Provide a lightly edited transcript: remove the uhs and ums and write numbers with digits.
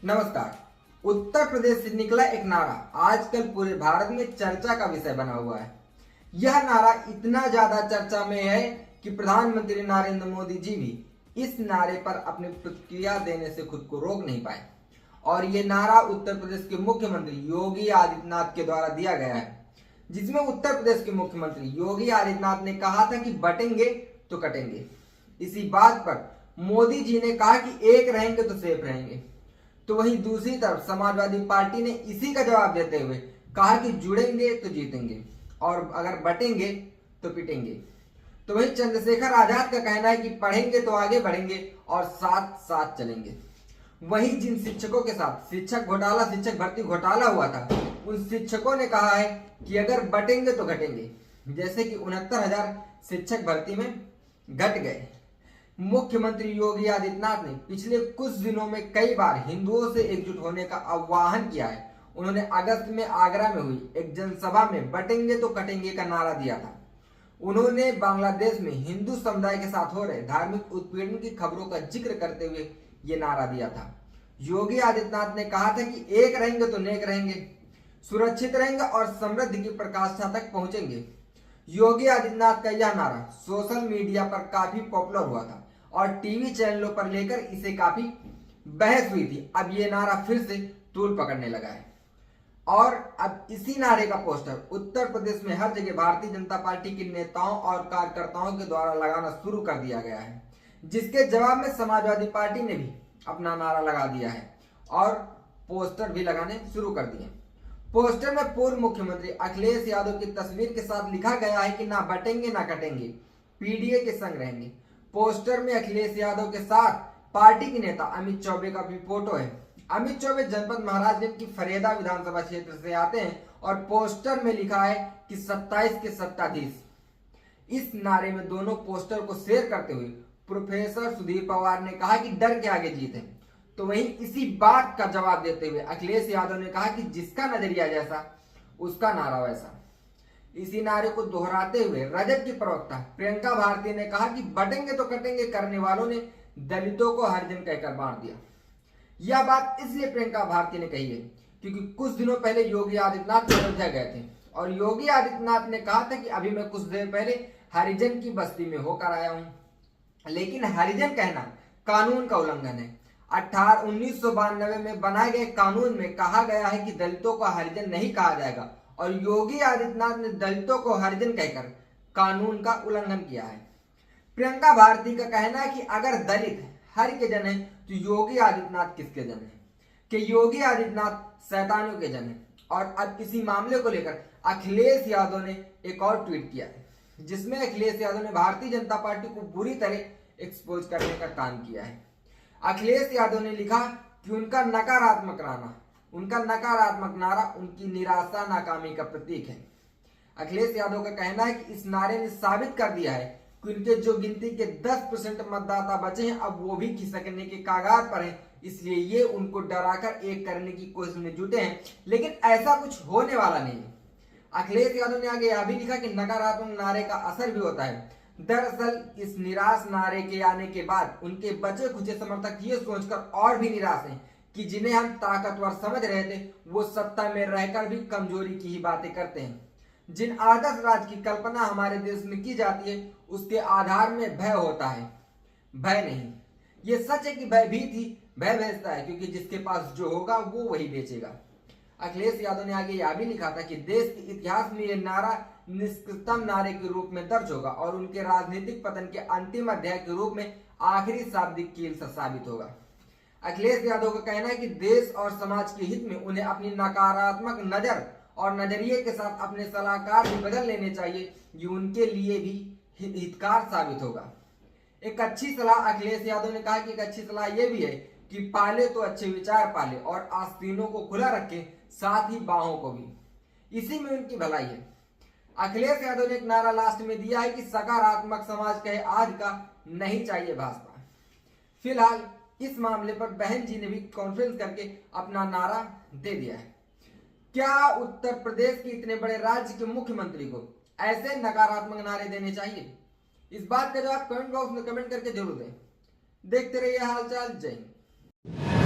नमस्कार। उत्तर प्रदेश से निकला एक नारा आजकल पूरे भारत में चर्चा का विषय बना हुआ है। यह नारा इतना ज्यादा चर्चा में है कि प्रधानमंत्री नरेंद्र मोदी जी भी इस नारे पर अपनी प्रतिक्रिया देने से खुद को रोक नहीं पाए और ये नारा उत्तर प्रदेश के मुख्यमंत्री योगी आदित्यनाथ के द्वारा दिया गया है, जिसमें उत्तर प्रदेश के मुख्यमंत्री योगी आदित्यनाथ ने कहा था कि बटेंगे तो कटेंगे। इसी बात पर मोदी जी ने कहा कि एक रहेंगे तो सेफ रहेंगे। तो वहीं दूसरी तरफ समाजवादी पार्टी ने इसी का जवाब देते हुए कहा कि जुड़ेंगे तो जीतेंगे और अगर बटेंगे तो पिटेंगे। तो वहीं चंद्रशेखर आजाद का कहना है कि पढ़ेंगे तो आगे बढ़ेंगे और साथ साथ चलेंगे। वहीं जिन शिक्षकों के साथ शिक्षक भर्ती घोटाला हुआ था, उन शिक्षकों ने कहा है कि अगर बटेंगे तो घटेंगे, जैसे कि 69,000 शिक्षक भर्ती में घट गए। मुख्यमंत्री योगी आदित्यनाथ ने पिछले कुछ दिनों में कई बार हिंदुओं से एकजुट होने का आह्वान किया है। उन्होंने अगस्त में आगरा में हुई एक जनसभा में बटेंगे तो कटेंगे का नारा दिया था। उन्होंने बांग्लादेश में हिंदू समुदाय के साथ हो रहे धार्मिक उत्पीड़न की खबरों का जिक्र करते हुए ये नारा दिया था। योगी आदित्यनाथ ने कहा था कि एक रहेंगे तो नेक रहेंगे, सुरक्षित रहेंगे और समृद्धि की पराकाष्ठा तक पहुंचेंगे। योगी आदित्यनाथ का यह नारा सोशल मीडिया पर काफी पॉपुलर हुआ था और टीवी चैनलों पर लेकर इसे काफी बहस हुई थी। अब ये नारा फिर से तूल पकड़ने लगा है और अब इसी नारे का पोस्टर उत्तर प्रदेश में हर जगह भारतीय जनता पार्टी के नेताओं और कार्यकर्ताओं के द्वारा लगाना शुरू कर दिया गया है, जिसके जवाब में समाजवादी पार्टी ने भी अपना नारा लगा दिया है और पोस्टर भी लगाने शुरू कर दिए। पोस्टर में पूर्व मुख्यमंत्री अखिलेश यादव की तस्वीर के साथ लिखा गया है कि ना बटेंगे ना कटेंगे, पीडीए के संग रहेंगे। पोस्टर में अखिलेश यादव के साथ पार्टी के नेता अमित चौबे का भी फोटो है। अमित चौबे जनपद महाराजगंज की फरेदा विधानसभा क्षेत्र से आते हैं और पोस्टर में लिखा है कि 27 के सत्ताधीश। इस नारे में दोनों पोस्टर को शेयर करते हुए प्रोफेसर सुधीर पवार ने कहा कि डर के आगे जीत है। तो वहीं इसी बात का जवाब देते हुए अखिलेश यादव ने कहा कि जिसका नजरिया जैसा उसका नारा वैसा। इसी नारे को दोहराते हुए रजत की प्रवक्ता प्रियंका भारती ने कहा कि बटेंगे तो कटेंगे करने वालों ने दलितों को हरिजन कहकर बांट दिया। यह बात इसलिए प्रियंका भारती ने कही है क्योंकि कुछ दिनों पहले योगी आदित्यनाथ अयोध्या गए थे और योगी आदित्यनाथ ने कहा था कि अभी मैं कुछ देर पहले हरिजन की बस्ती में होकर आया हूं, लेकिन हरिजन कहना कानून का उल्लंघन है। 1992 में बनाए गए कानून में कहा गया है कि दलितों को हरिजन नहीं कहा जाएगा और योगी आदित्यनाथ ने दलितों को हरिजन कहकर कानून का उल्लंघन किया है। प्रियंका भारती का कहना है कि अगर दलित हरि के जन है तो योगी आदित्यनाथ किसके जन है, कि योगी आदित्यनाथ शैतानियों के जन है। और अब इसी मामले को लेकर अखिलेश यादव ने एक और ट्वीट किया है, जिसमें अखिलेश यादव ने भारतीय जनता पार्टी को बुरी तरह एक्सपोज करने का काम किया है। अखिलेश यादव ने लिखा कि उनका नकारात्मक नारा उनकी निराशा नाकामी का प्रतीक है। अखिलेश यादव का कहना है कि इस नारे ने साबित कर दिया है कि उनके जो गिनती के 10% मतदाता बचे हैं अब वो भी खिसकने के कागार पर हैं, इसलिए ये उनको डराकर एक करने की कोशिश में जुटे हैं, लेकिन ऐसा कुछ होने वाला नहीं है। अखिलेश यादव ने आगे यह भी लिखा कि नकारात्मक नारे का असर भी होता है। दरअसल इस निराश नारे के आने के बाद उनके बचे खुचे समर्थक ये सोचकर और भी निराश हैं कि जिन्हें हम ताकतवर समझ रहे थे वो सत्ता में रहकर भी कमजोरी की ही बातें करते हैं। जिन आदर्श राज की कल्पना हमारे देश में की जाती है उसके आधार में भय होता है, भय नहीं। ये सच है कि भयभीत ही भय भेजता है, क्योंकि जिसके पास जो होगा वो वही बेचेगा। अखिलेश यादव ने आगे यह भी लिखा था कि देश के इतिहास में यह नारा निष्कृतम नारे के रूप में दर्ज होगा और उनके राजनीतिक पतन के अंतिम अध्याय के रूप में आखिरी शाब्दिक कील साबित होगा। अखिलेश यादव का कहना है कि देश और समाज के हित में उन्हें अपनी नकारात्मक नजर और नजरिए के साथ अपने सलाहकार भी बदल लेने चाहिए, ये उनके लिए भी हितकार साबित होगा। एक अच्छी सलाह अखिलेश यादव ने कहा कि एक अच्छी सलाह यह भी है कि पाले तो अच्छे विचार पाले और आस्तीनों को खुला रखे, साथ ही बाहों को भी। इसी में उनकी भलाई है। अखिलेश यादव ने एक नारा लास्ट में दिया है कि सकारात्मक समाज कहे आज का, नहीं चाहिए भाजपा। फिलहाल इस मामले पर बहन जी ने भी कॉन्फ्रेंस करके अपना नारा दे दिया है। क्या उत्तर प्रदेश के इतने बड़े राज्य के मुख्यमंत्री को ऐसे नकारात्मक नारे देने चाहिए? इस बात का जवाब कमेंट बॉक्स में कमेंट करके जरूर दें। देखते रहिए हालचाल। जय हिंद।